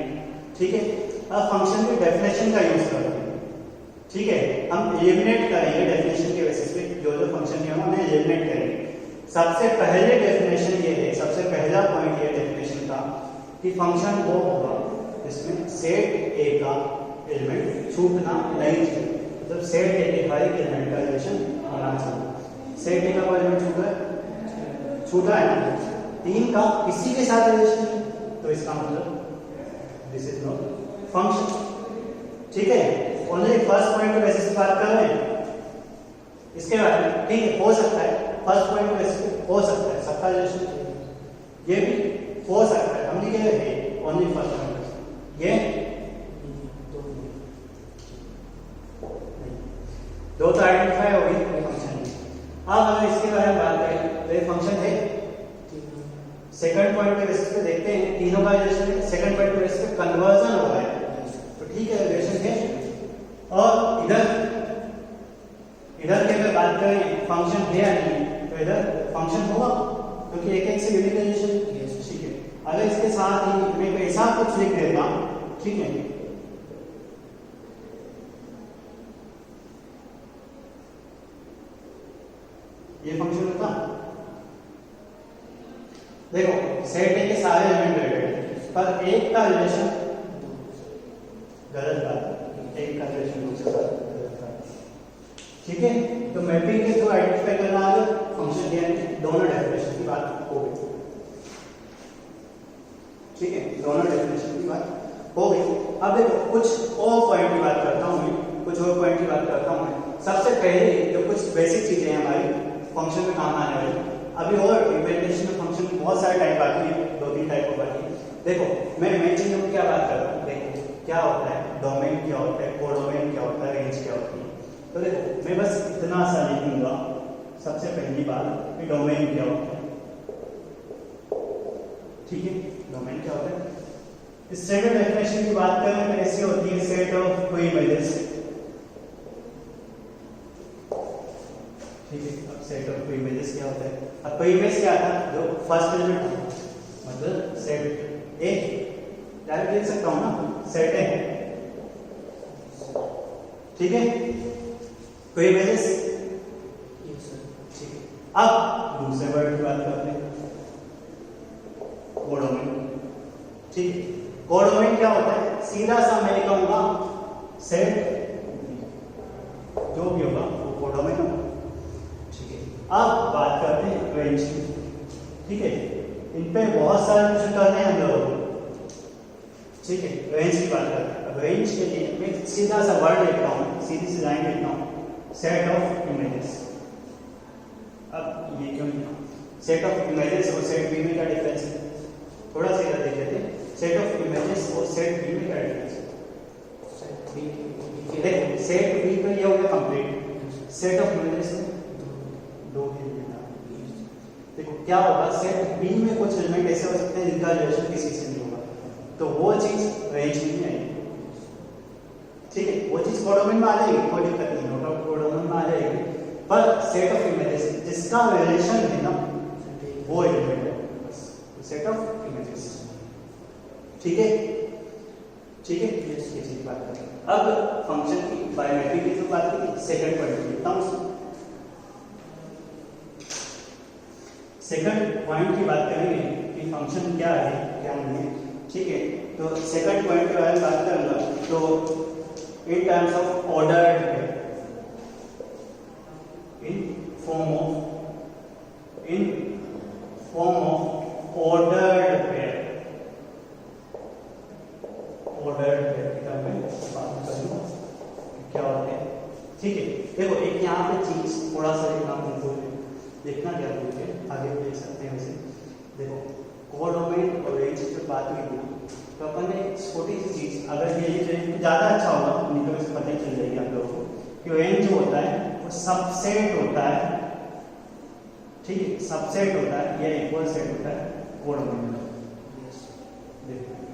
ठीक है, अब फंक्शन की डेफिनेशन का यूज करते हैं। ठीक है, हम एलिमिनेट करेंगे डेफिनेशन के बेसिस पे, जो जो फंक्शन है उन्हें एलिमिनेट करेंगे। सबसे पहले डेफिनेशन ये है, सबसे पहला पॉइंट ये डेफिनेशन का कि फंक्शन वो होगा जिसमें सेट ए का एलिमेंट छूटना नहीं चाहिए, मतलब सेट ए के हर एक एलिमेंट का रिलेशन होना चाहिए। सेट ए का कोई एलिमेंट छूटा है ना, 3 का किसी के साथ रिलेशन है, तो इसका मतलब दिस इज नॉट फंक्शन। ठीक है, ओनली फर्स्ट पॉइंट के बेसिस पे बात कर रहे हैं। इसके बाद में ठीक है, हो सकता है फर्स्ट पॉइंट के बेसिस पे हो सकता है सबका रिलेशन, ये भी हो सकता है, हम नहीं कह रहे ओनली फर्स्ट पॉइंट, ये दो तो आइडेंटिफाई हो गई फंक्शन। अब अगर इसके बारे में बात करें तो ये फंक्शन है। सेकंड पॉइंट के बेसिस पे देखते हैं, तीनों का रिलेशन है, सेकंड पॉइंट के बेसिस पे कन्वर्जन हो रहा है, तो ठीक है रिलेशन है। और इधर की अगर बात करें फंक्शन है या नहीं, तो इधर फंक्शन होगा क्योंकि एक एक से यूनिक रिलेशन। ठीक है, अगर इसके साथ ही मैं ऐसा कुछ लिख देता हूं, ठीक है, ये फंक्शन होता। देखो सेट ए के सारे एलिमेंट रिलेटेड, पर एक का रिलेशन गलत बात, एक का रिलेशन दूसरे साथ गलत बात। ठीक है, तो मैपिंग के थ्रू आइडेंटिफाई करना आ गया फंक्शन दिया, दोनों डेफिनेशन की बात हो गई। ठीक है, दोनों डेफिनेशन की बात हो गई। अब देखो कुछ और पॉइंट की बात करता हूं मैं, कुछ और पॉइंट की बात करता हूं मैं। सबसे पहले जो कुछ बेसिक चीजें हैं हमारी फंक्शन में काम आने वाली, अभी और इम्प्लीमेंटेशन में फंक्शन बहुत सारे टाइप बाकी है, 2-3 टाइप और बाकी है। देखो मैं मेन चीज में क्या बात कर रहा हूँ, देखो क्या होता है डोमेन, क्या होता है कोडोमेन, क्या होता है रेंज, क्या होती है। तो देखो मैं बस इतना सा लिखूंगा सबसे पहली बात कि डोमेन क्या होता है, ठीक है। डोमेन क्या होता है, सेट ऑफ डेफिनेशन की बात करें तो ऐसी होती है सेट ऑफ कोई इमेजेस, ठीक है। अब सेट ऑफ कोई इमेजेस क्या होता है, अब कोई इमेज क्या था जो फर्स्ट एलिमेंट था, मतलब सेट ए, डायरेक्ट लिख सकता हूं ना सेट ए, ठीक है। कोई इमेजेस, ठीक है। अब दूसरे वर्ड की बात करते हैं कोडोमेन, ठीक है। कोडोमेन क्या होता है, सीधा सा मैं कहूंगा सेट जो भी होगा वो कोडोमेन होगा, ठीक है। अब बात करते हैं रेंज की, ठीक है। इन पे बहुत सारे कुछ करने हैं हम लोगों को, ठीक है। रेंज की बात करते हैं। रेंज के लिए मैं सीधा सा वर्ड लिखता हूँ, सीधी सी लाइन लिखता हूँ, सेट ऑफ इमेजेस। अब ये क्यों लिखा, सेट ऑफ इमेजेस और सेट बी में क्या डिफरेंस है, थोड़ा सा इधर देख लेते हैं। सेट ऑफ इमेजेस और सेट बी में क्या डिफरेंस है, देखो सेट बी पे ये हो गया कंप्लीट, सेट ऑफ इमेजेस में दो एलिमेंट। देखो क्या होगा, सेट बी में कुछ एलिमेंट ऐसे हो सकते हैं जिनका रिलेशन किसी से नहीं होगा, तो वो चीज रेंज में नहीं आएगी, ठीक है। वो चीज कोडोमेन में आ जाएगी, कोई दिक्कत नहीं, नोट आउट कोडोमेन में आ जाएगी। पर सेट ऑफ इमेजेस जिसका रिलेशन है ना वो एलिमेंट है, बस सेट ऑफ इमेजेस, ठीक है, ठीक है। ये चीज की बात करें। अब फंक्शन की बायोमेट्रिक की जो बात की, सेकंड पॉइंट लिखता हूं, सेकंड पॉइंट की बात करेंगे कि फंक्शन क्या है क्या नहीं है, ठीक है। तो सेकंड पॉइंट के बारे में बात करूंगा तो in terms of ordered pair, in form of ordered pair, ordered pair की टर्म में बात करूंगा क्या होते हैं, ठीक है। देखो एक यहाँ पे चीज थोड़ा सा लिखना भूल है, देखना क्या भूल है, आगे भी देख सकते हैं वैसे। देखो कोडोमेन और रेंज की बात हुई थी तो अपन ने छोटी सी चीज अगर ये लिख लें तो ज्यादा अच्छा होगा, नहीं तो इसे पता ही चल जाएगी आप लोगों को कि रेंज जो होता है वो सबसेट होता है, ठीक है। सबसेट होता है या इक्वल सेट होता है कोडोमेन का।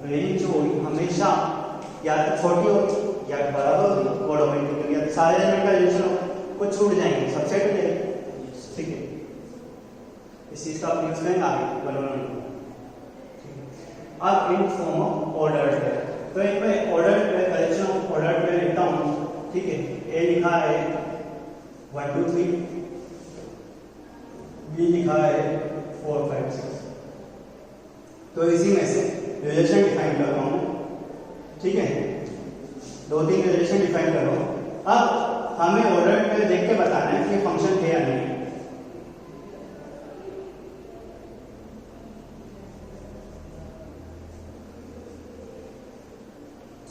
रेंज जो होगी हमेशा या तो छोटी होगी या बराबर होगी कोडोमेन की, क्योंकि अब सारे एलिमेंट का रिलेशन कुछ छूट जाएंगे, सबसेट हो जाएगी, ठीक है। इस चीज का आप यूज करेंगे आगे बनोगे। अब in form of ordered pair, तो एक मैं ordered pair collection of ordered pair लिखता हूं, ठीक है। ए लिखा है 1 2 3, बी लिखा है 4 5 6, तो इसी में से रिलेशन डिफाइन कर रहा हूं, ठीक है। 2-3 रिलेशन डिफाइन कर रहा हूं। अब हमें ऑर्डर्ड पेयर देख के बताना है कि फंक्शन है या नहीं है,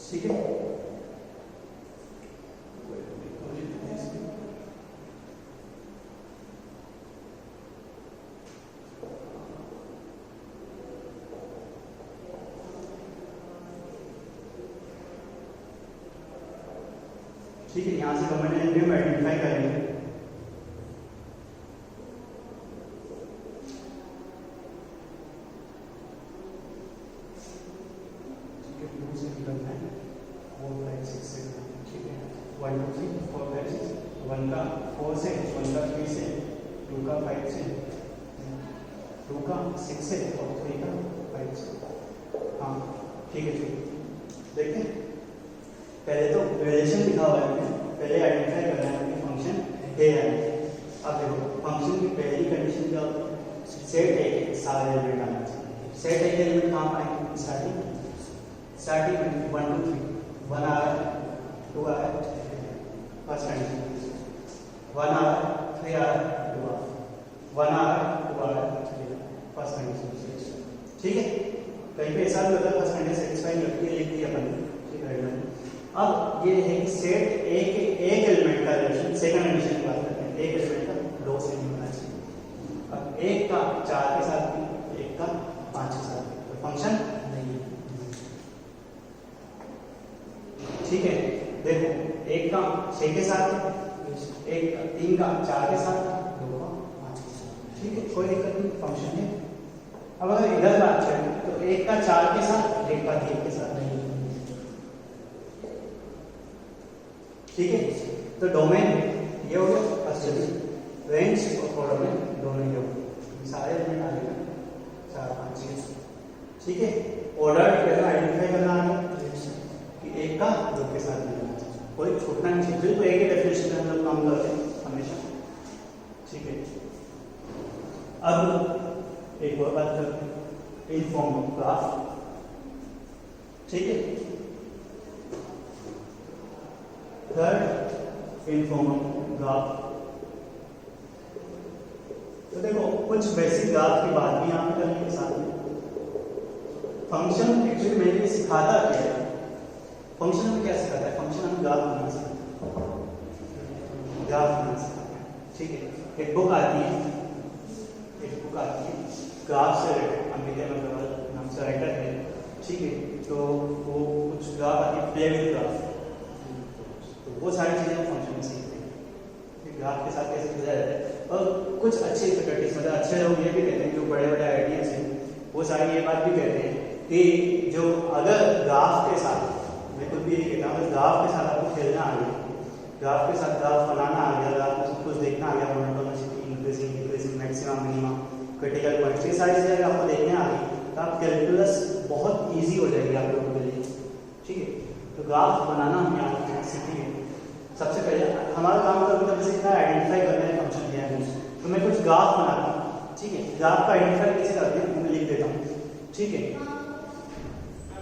ठीक है। ठीक है, यहां से गवर्नमेंट ने आइडेंटिफाई करेंगे, ठीक है। देखते हैं पहले तो रिलेशन लिखा हुआ है, पहले आइडेंटिफाई करना है कि फंक्शन है या नहीं। अब देखो फंक्शन की पहली कंडीशन क्या होती है, सेट ए के सारे एलिमेंट आना चाहिए। सेट ए के एलिमेंट कहां पाएंगे, स्टार्टिंग में 1 2 3, 1 आ रहा है 2 आ रहा है, फर्स्ट कंडीशन 1 आ रहा है 3 आ रहा है 2 आ रहा है, 1 आ रहा है 2 आ रहा है 3 आ रहा है, फर्स्ट कंडीशन, ठीक है। कहीं पे ऐसा भी होता है फर्स्ट कंडीशन सेटिस्फाई लगती है, लिख दी अपन, ठीक है। अब ये है कि सेट ए के एक एलिमेंट का रिलेशन, सेकंड कंडीशन की बात करते हैं, एक एलिमेंट का 2 से नहीं होना चाहिए। अब एक का 4 के साथ भी, एक का 5 के साथ भी, तो फंक्शन नहीं है। ठीक है, देखो एक का 6 के साथ, एक 3 का 4 के साथ, 2 का 5 के साथ, ठीक है, कोई दिक्कत नहीं, फंक्शन है। अब अगर इधर बात करें तो एक का 4 के साथ, एक का 3 के साथ नहीं, ठीक है। तो डोमेन ये हो गया फर्स्ट, रेंज और डोमेन दोनों ही हो गए, सारे एलिमेंट आ गए 4 5 6, ठीक है। ऑर्डर पहले आइडेंटिफाई करना है कि एक का 2 के साथ नहीं, कोई छूटना नहीं चाहिए, बिल्कुल एक ही डेफिनेशन में हम लोग काम करते हैं हमेशा, ठीक है। अब एक और बात करते हैं, इन फॉर्म ऑफ ग्राफ, ठीक है। Third, in form of graph. तो देखो कुछ बेसिक ग्राफ की बात भी यहाँ पे करने के साथ में फंक्शन एक्चुअली मेरे लिए सिखाता क्या है, फंक्शन में क्या सिखाता है, फंक्शन हमें ग्राफ बनाना सिखाता है, ग्राफ बनाना सिखाता है, ठीक है। एक बुक आती है, ग्राफ से रिलेटेड, अमित अग्रवाल नाम से राइटर है, ठीक है। तो वो कुछ ग्राफ आती है, प्ले विद ग्राफ, तो वो सारी चीजें फंक्शन में सीखते हैं, ग्राफ के साथ कैसे खेला जाता है। और कुछ अच्छे फैकल्टीज, मतलब अच्छे लोग ये भी कहते हैं, जो बड़े बड़े आइडियाज हैं, वो सारी ये बात भी कहते हैं कि जो अगर ग्राफ के साथ, मैं खुद भी यही कहता हूँ, अगर ग्राफ के साथ आपको खेलना आ गया, ग्राफ के साथ ग्राफ बनाना आ गया, ग्राफ में सब कुछ देखना आ गया, monotonicity, increasing, decreasing, maximum, minimum, critical points, ये सारी चीजें आपको देखने आ गई, तो आप कैलकुलस बहुत ईजी हो जाएगी आप लोगों के लिए, ठीक है। तो ग्राफ बनाना हम यहाँ सीखेंगे। सबसे पहले हमारा काम तो अभी तक सीखना है आइडेंटिफाई करना है फंक्शन क्या है, तो मैं कुछ ग्राफ बनाता हूँ, ठीक है। ग्राफ का आइडेंटिफाई कैसे करते हैं मैं लिख देता हूँ, ठीक है।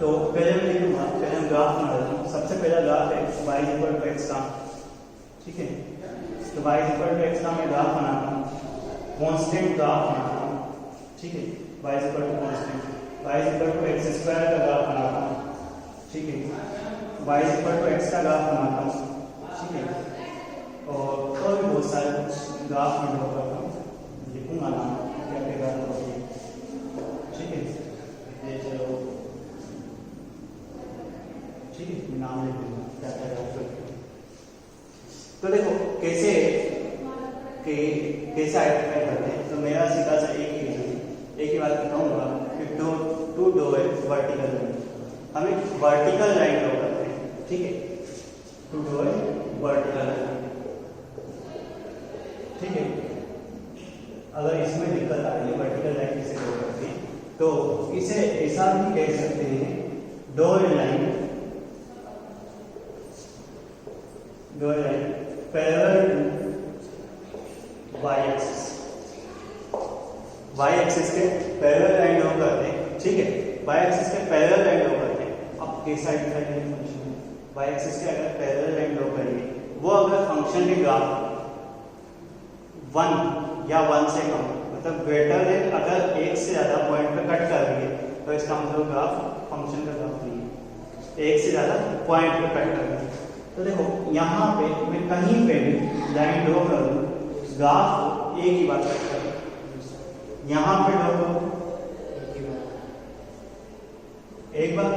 तो पहले मैं लिखूंगा, पहले हम ग्राफ बना देता हूँ। सबसे पहला ग्राफ है y इक्वल टू x का, ठीक है। तो y इक्वल टू x का मैं ग्राफ बनाता हूँ, कांस्टेंट ग्राफ बनाता हूँ, ठीक है। y equal to constant, y equal to x square का ग्राफ बनाता हूँ, ठीक है। y इक्वल टू x का ग्राफ बनाता हूँ, ठीक है। और भी बहुत सारे ग्राफ में ड्रॉ करता हूँ, लिखूंगा नाम क्या क्या ग्राफ होगी, ठीक है। ये चलो, ठीक है, नाम लिख दूंगा क्या क्या ग्राफ करते हैं। तो देखो कैसे आइडेंटिफाई करते हैं, तो मेरा सीधा सा एक ही बात बताऊंगा कि टू डो है वर्टिकल लाइन, हमें वर्टिकल लाइन ड्रॉ करते हैं, ठीक है। टू डो है वर्टिकल लाइन, ठीक है। अगर इसमें दिक्कत आ रही है वर्टिकल लाइन कैसे ड्रॉ करते हैं, तो इसे ऐसा भी कह सकते हैं, dotted line parallel to y axis के पैरेलल लाइन ड्रॉ करते हैं, ठीक है। y एक्सिस के पैरेलल लाइन ड्रॉ करते हैं। अब कैसा आइडेंटिफाई करेंगे फंक्शन, y एक्सिस के अगर पैरेलल लाइन ड्रॉ करेंगे, वो अगर फंक्शन के ग्राफ 1 या 1 से कम, मतलब ग्रेटर देन, अगर एक से ज्यादा पॉइंट पे कट कर रही है, तो इसका मतलब ग्राफ फंक्शन का ग्राफ नहीं है, एक से ज्यादा पॉइंट पे कट कर रही है। तो देखो यहाँ पे मैं कहीं पे भी लाइन ड्रॉ करूँ, ग्राफ एक ही बात करता है, यहाँ पे ड्रॉ करूँ एक बार,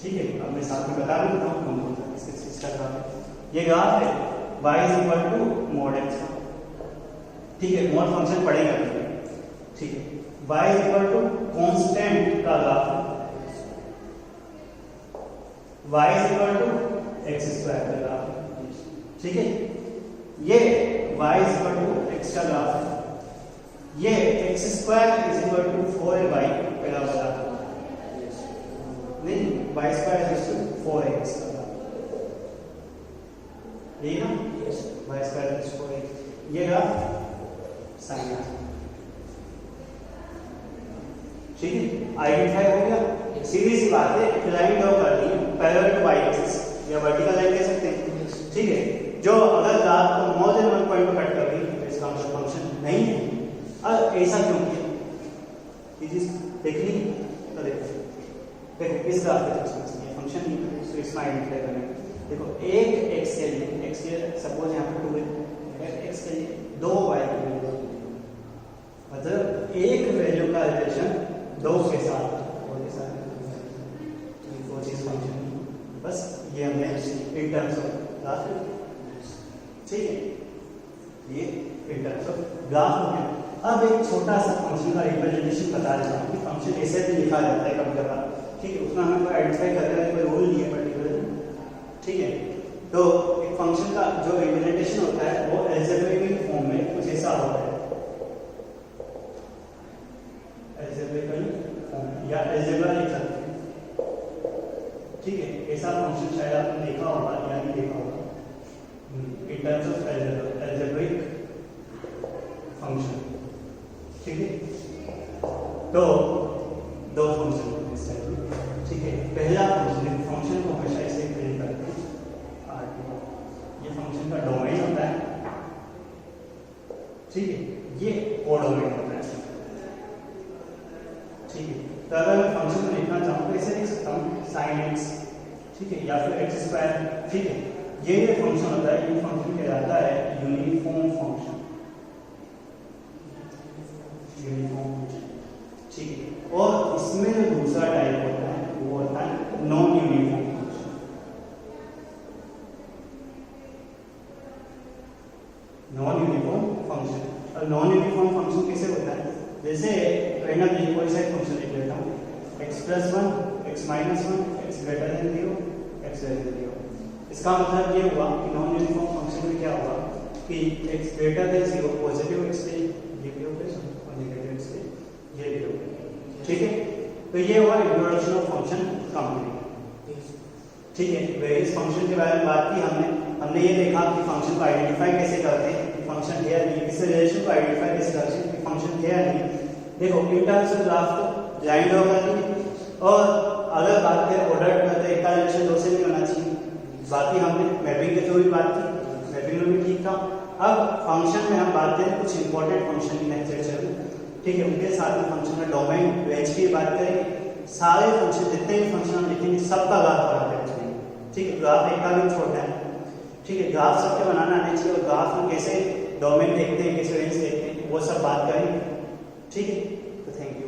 ठीक है। अब मैं साथ में बता देता हूँ इसका ग्राफ है, ये ग्राफ है y equal to mod x, ठीक है। mod फंक्शन पढ़ेगा, ठीक है। y इक्वल टू कांस्टेंट का graph, y equal to x square का ग्राफ, ठीक है। ये y इक्वल टू x का ग्राफ है, ये x square is equal to 4y पहला वाला, नहीं y square is equal to 4x का ग्राफ, यही ना, y स्क्वायर इज 4x, ये ग्राफ साइन, ठीक है। आइडेंटिफाई हो गया, सीधी सी बात है, लाइन ड्रॉ कर दी पैरेलल टू y एक्सिस या वर्टिकल लाइन कह सकते हैं, ठीक है। जो अगर ग्राफ को मोर देन 1 पॉइंट पर कट कर रही है, तो इसका मतलब फंक्शन नहीं है। अब ऐसा क्यों किया, ये चीज देख ली, तो देखो देखो इस ग्राफ पे ये फंक्शन नहीं है तो इसमें आइडेंटिफाई करना। देखो एक x के लिए सपोज यहाँ पे 2 है, x के लिए 2 y की वैल्यू, मतलब एक वैल्यू का रिलेशन 2 के साथ वो चीज फंक्शन, बस ये हमने इन टर्म्स ऑफ ग्राफ, ठीक है, ये इन टर्म्स ऑफ ग्राफ हो गया। अब एक छोटा सा फंक्शन का रिप्रेजेंटेशन बता देता हूँ कि फंक्शन ऐसे भी लिखा जाता है कभी कभार, ठीक है, उसमें हमें कोई आइडेंटिफाई करने का कोई रूल नहीं है पर्टिकुलर, ठीक है। तो एक फंक्शन का जो रिप्रेजेंटेशन होता है वो अलजेब्रिकल फॉर्म में कुछ ऐसा होता है, अलजेब्रिकल फॉर्म या अलजेब्रा लिख सकते हैं, ठीक है। ऐसा फंक्शन शायद आपने देखा होगा या नहीं देखा होगा in terms of algebraic function, ठीक है। तो दो फंक्शन इस टाइप में, ठीक है। पहला फंक्शन को हमेशा ऐसे प्रिंट करते हैं, ये फंक्शन का डोमेन होता है, ठीक है, ये कोडोमेन होता है, ठीक है। तो अगर मैं फंक्शन को लिखना चाहूँ तो ऐसे लिख सकता हूँ sin x, ठीक है, या फिर x², ठीक है। ये फंक्शन होता है, ये फंक्शन कहलाता है यूनिफॉर्म फंक्शन, यूनिफॉर्म, ठीक है। और इसमें जो दूसरा टाइप होता है वो होता है non uniform function, non uniform function. और नॉन यूनिफॉर्म फंक्शन कैसे होता है, जैसे कहना भी कोई सा फंक्शन लिख लेता हूँ x+1 x-1 x greater than 0 x less than 0। इसका मतलब ये हुआ कि नॉन यूनिफॉर्म फंक्शन में क्या हुआ कि x greater than 0 positive x पे ये भी होगा और नेगेटिव x पे ये भी होगा, ठीक है। तो ये हुआ इंट्रोडक्शन ऑफ फंक्शन कंप्लीट, ठीक है। वेरियस फंक्शन के बारे में बात की हमने ये देखा कि फंक्शन को आइडेंटिफाई कैसे करते हैं, फंक्शन है या नहीं, इस रिलेशन को आइडेंटिफाई कैसे करते हैं कि फंक्शन है या नहीं। देखो इन टर्म्स ऑफ ग्राफ को लाइन ड्रॉ करनी है, और अगर बात करें ऑर्डर में तो एक का रिलेशन 2 से नहीं होना चाहिए, बाकी हमने मैपिंग के थ्रू भी बात की, मैपिंग में भी ठीक था। अब फंक्शन में हम बात करें कुछ इंपॉर्टेंट फंक्शन की नेक्स्ट लेक्चर में, ठीक है, उनके साथ में फंक्शन का डोमेन रेंज की बात करेंगे, सारे फंक्शन जितने भी फंक्शन हम लिखेंगे सबका ग्राफ बनाते हैं, ठीक है। ग्राफ एक का भी छोड़ना है, ठीक है, ग्राफ सबके बनाना आना चाहिए, और ग्राफ में कैसे डोमेन देखते हैं, कैसे रेंज देखते हैं, वो सब बात करेंगे, ठीक है। तो थैंक यू।